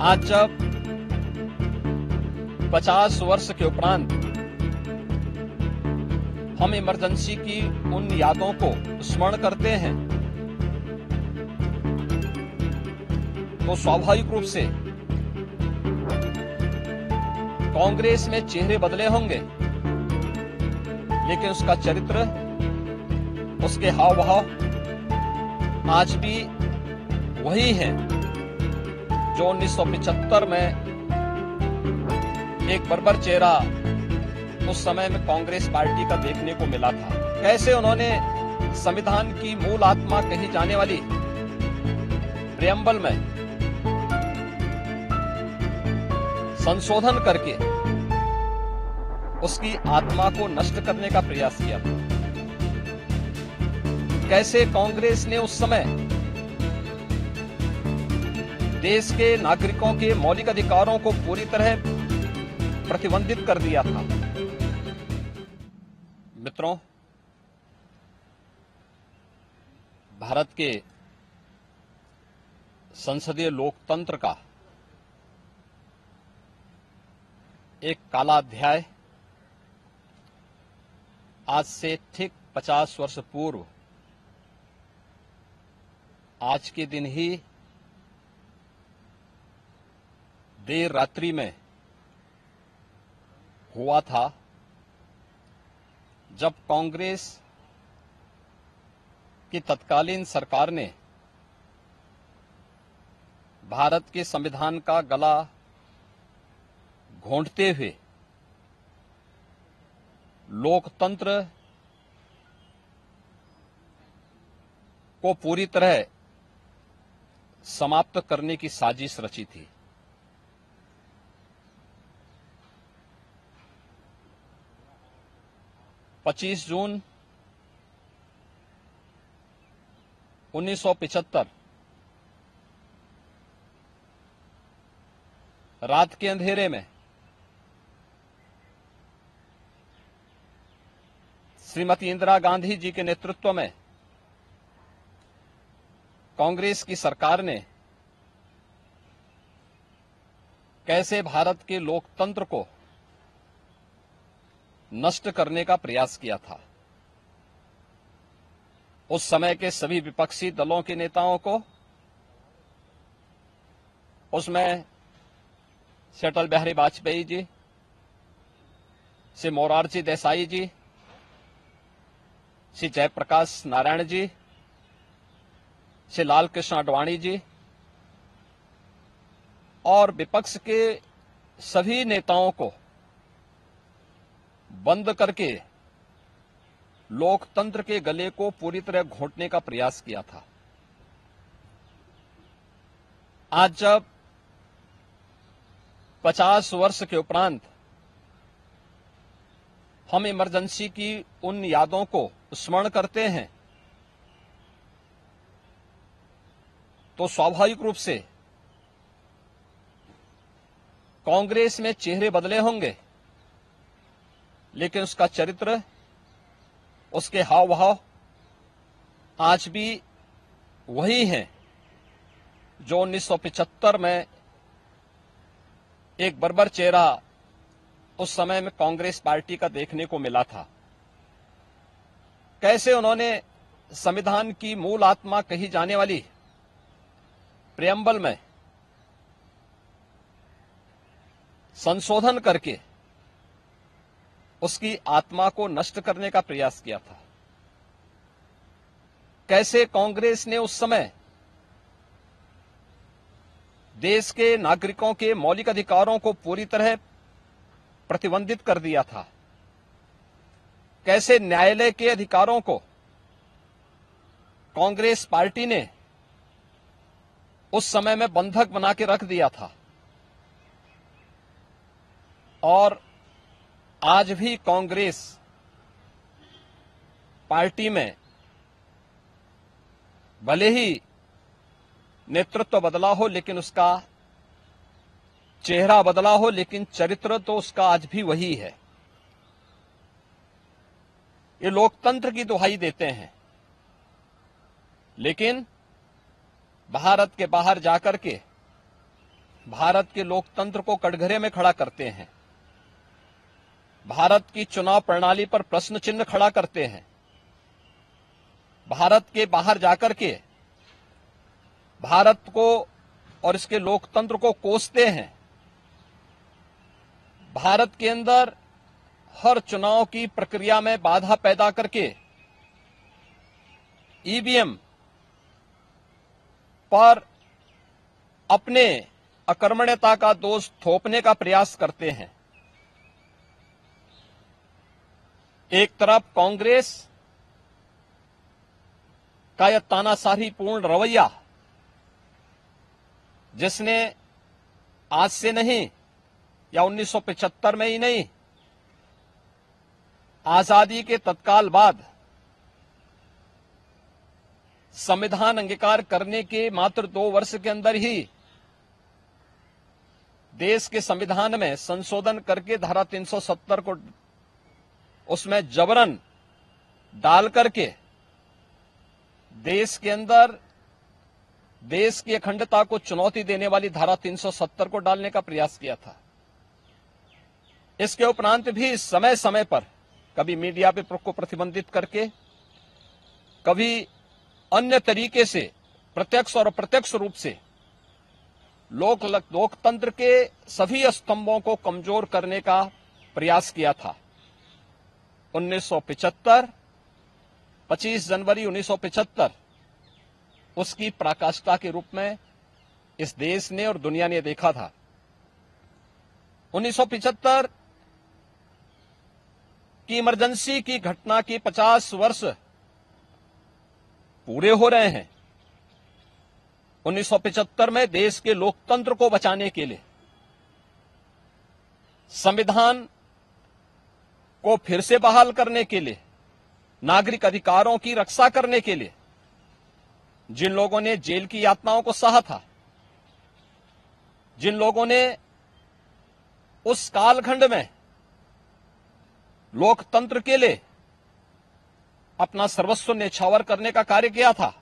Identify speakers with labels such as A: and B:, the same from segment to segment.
A: आज जब 50 वर्ष के उपरांत हम इमरजेंसी की उन यादों को स्मरण करते हैं तो स्वाभाविक रूप से कांग्रेस में चेहरे बदले होंगे, लेकिन उसका चरित्र, उसके हाव भाव आज भी वही है जो 1975 में एक बर्बर चेहरा उस समय में कांग्रेस पार्टी का देखने को मिला था। कैसे उन्होंने संविधान की मूल आत्मा कही जाने वाली प्रियम्बल में संशोधन करके उसकी आत्मा को नष्ट करने का प्रयास किया था। कैसे कांग्रेस ने उस समय देश के नागरिकों के मौलिक अधिकारों को पूरी तरह प्रतिबंधित कर दिया था। मित्रों, भारत के संसदीय लोकतंत्र का एक काला अध्याय आज से ठीक 50 वर्ष पूर्व आज के दिन ही देर रात्रि में हुआ था, जब कांग्रेस की तत्कालीन सरकार ने भारत के संविधान का गला घोंटते हुए लोकतंत्र को पूरी तरह समाप्त करने की साजिश रची थी। पच्चीस जून 1975 रात के अंधेरे में श्रीमती इंदिरा गांधी जी के नेतृत्व में कांग्रेस की सरकार ने कैसे भारत के लोकतंत्र को नष्ट करने का प्रयास किया था। उस समय के सभी विपक्षी दलों के नेताओं को, उसमें से अटल बिहारी वाजपेयी जी, से मोरारजी देसाई जी, श्री जयप्रकाश नारायण जी, श्री लाल कृष्ण आडवाणी जी और विपक्ष के सभी नेताओं को बंद करके लोकतंत्र के गले को पूरी तरह घोंटने का प्रयास किया था। आज जब 50 वर्ष के उपरांत हम इमरजेंसी की उन यादों को स्मरण करते हैं तो स्वाभाविक रूप से कांग्रेस में चेहरे बदले होंगे, लेकिन उसका चरित्र, उसके हाव भाव आज भी वही हैं जो 1975 में एक बर्बर चेहरा उस समय में कांग्रेस पार्टी का देखने को मिला था। कैसे उन्होंने संविधान की मूल आत्मा कही जाने वाली प्रियम्बल में संशोधन करके उसकी आत्मा को नष्ट करने का प्रयास किया था। कैसे कांग्रेस ने उस समय देश के नागरिकों के मौलिक अधिकारों को पूरी तरह प्रतिबंधित कर दिया था। कैसे न्यायालय के अधिकारों को कांग्रेस पार्टी ने उस समय में बंधक बना के रख दिया था और आज भी कांग्रेस पार्टी में भले ही नेतृत्व बदला हो, लेकिन उसका चेहरा बदला हो, लेकिन चरित्र तो उसका आज भी वही है। ये लोकतंत्र की दुहाई देते हैं, लेकिन भारत के बाहर जाकर के भारत के लोकतंत्र को कटघरे में खड़ा करते हैं, भारत की चुनाव प्रणाली पर प्रश्न चिन्ह खड़ा करते हैं, भारत के बाहर जाकर के भारत को और इसके लोकतंत्र को कोसते हैं, भारत के अंदर हर चुनाव की प्रक्रिया में बाधा पैदा करके ईवीएम पर अपने अकर्मण्यता का दोष थोपने का प्रयास करते हैं। एक तरफ कांग्रेस का यह तानाशाहीपूर्ण रवैया, जिसने आज से नहीं या 1975 में ही नहीं, आजादी के तत्काल बाद संविधान अंगीकार करने के मात्र 2 वर्ष के अंदर ही देश के संविधान में संशोधन करके धारा 370 को उसमें जबरन डाल करके देश के अंदर देश की अखंडता को चुनौती देने वाली धारा 370 को डालने का प्रयास किया था। इसके उपरांत भी समय समय पर कभी मीडिया पे को प्रतिबंधित करके, कभी अन्य तरीके से प्रत्यक्ष और अप्रत्यक्ष रूप से लोकतंत्र के सभी स्तंभों को कमजोर करने का प्रयास किया था। 1975, 25 जनवरी 1975 उसकी पराकाष्ठा के रूप में इस देश ने और दुनिया ने देखा था। 1975 की इमरजेंसी की घटना की 50 वर्ष पूरे हो रहे हैं। 1975 में देश के लोकतंत्र को बचाने के लिए, संविधान को फिर से बहाल करने के लिए, नागरिक अधिकारों की रक्षा करने के लिए जिन लोगों ने जेल की यातनाओं को सहा था, जिन लोगों ने उस कालखंड में लोकतंत्र के लिए अपना सर्वस्व न्यौछावर करने का कार्य किया था,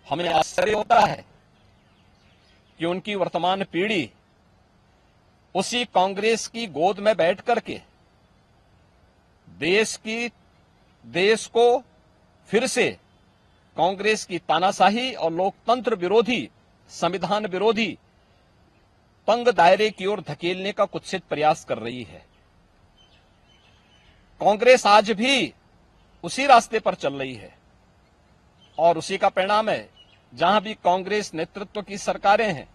A: हमें आश्चर्य होता है कि उनकी वर्तमान पीढ़ी उसी कांग्रेस की गोद में बैठ करके देश को फिर से कांग्रेस की तानाशाही और लोकतंत्र विरोधी, संविधान विरोधी तंग दायरे की ओर धकेलने का कुत्सित प्रयास कर रही है। कांग्रेस आज भी उसी रास्ते पर चल रही है और उसी का परिणाम है। जहां भी कांग्रेस नेतृत्व की सरकारें हैं,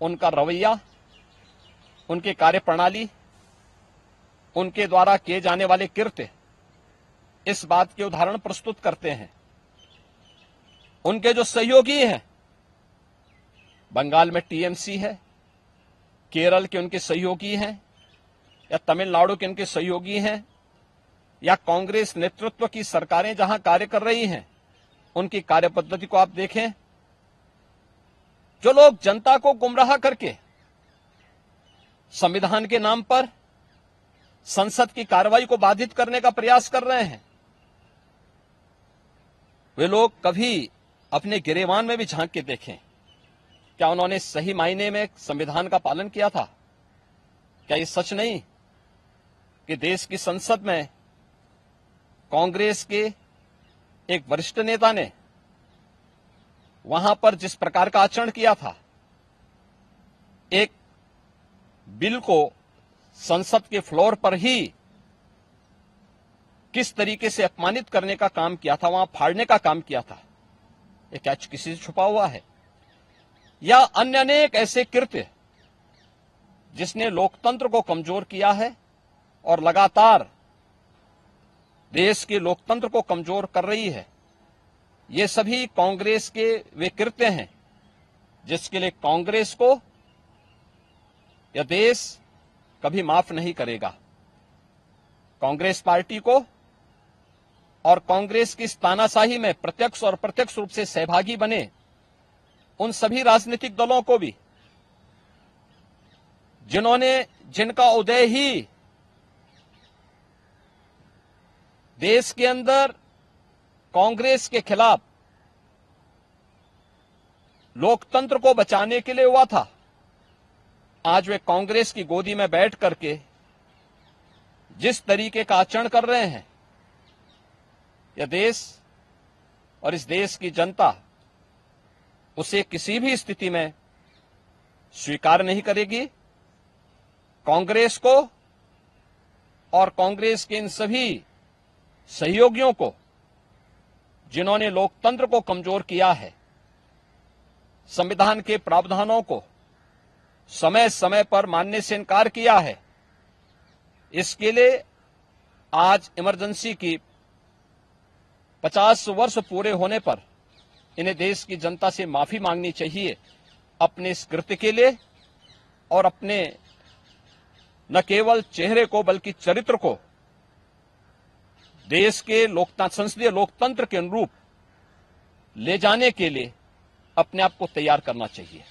A: उनका रवैया, उनकी कार्यप्रणाली, उनके द्वारा किए जाने वाले कृत्य इस बात के उदाहरण प्रस्तुत करते हैं। उनके जो सहयोगी हैं, बंगाल में टीएमसी है, केरल के उनके सहयोगी हैं, या तमिलनाडु के उनके सहयोगी हैं, या कांग्रेस नेतृत्व की सरकारें जहां कार्य कर रही हैं, उनकी कार्यपद्धति को आप देखें। जो लोग जनता को गुमराह करके संविधान के नाम पर संसद की कार्रवाई को बाधित करने का प्रयास कर रहे हैं, वे लोग कभी अपने गिरेबान में भी झांक के देखें। क्या उन्होंने सही मायने में संविधान का पालन किया था? क्या ये सच नहीं कि देश की संसद में कांग्रेस के एक वरिष्ठ नेता ने वहां पर जिस प्रकार का आचरण किया था, एक बिल को संसद के फ्लोर पर ही किस तरीके से अपमानित करने का काम किया था, वहां फाड़ने का काम किया था, ये क्या किसी से छुपा हुआ है? या अन्य अनेक ऐसे कृत्य जिसने लोकतंत्र को कमजोर किया है और लगातार देश के लोकतंत्र को कमजोर कर रही है, ये सभी कांग्रेस के वे कृत्य हैं जिसके लिए कांग्रेस को यह देश कभी माफ नहीं करेगा। कांग्रेस पार्टी को और कांग्रेस की इस तानाशाही में प्रत्यक्ष और अप्रत्यक्ष रूप से सहभागी बने उन सभी राजनीतिक दलों को भी, जिनका उदय ही देश के अंदर कांग्रेस के खिलाफ लोकतंत्र को बचाने के लिए हुआ था, आज वे कांग्रेस की गोदी में बैठ करके जिस तरीके का आचरण कर रहे हैं, यह देश और इस देश की जनता उसे किसी भी स्थिति में स्वीकार नहीं करेगी। कांग्रेस को और कांग्रेस के इन सभी सहयोगियों को, जिन्होंने लोकतंत्र को कमजोर किया है, संविधान के प्रावधानों को समय समय पर मानने से इनकार किया है, इसके लिए आज इमरजेंसी की 50 वर्ष पूरे होने पर इन्हें देश की जनता से माफी मांगनी चाहिए अपने इस कृत्य के लिए, और अपने न केवल चेहरे को बल्कि चरित्र को देश के संसदीय लोकतंत्र के अनुरूप ले जाने के लिए अपने आप को तैयार करना चाहिए।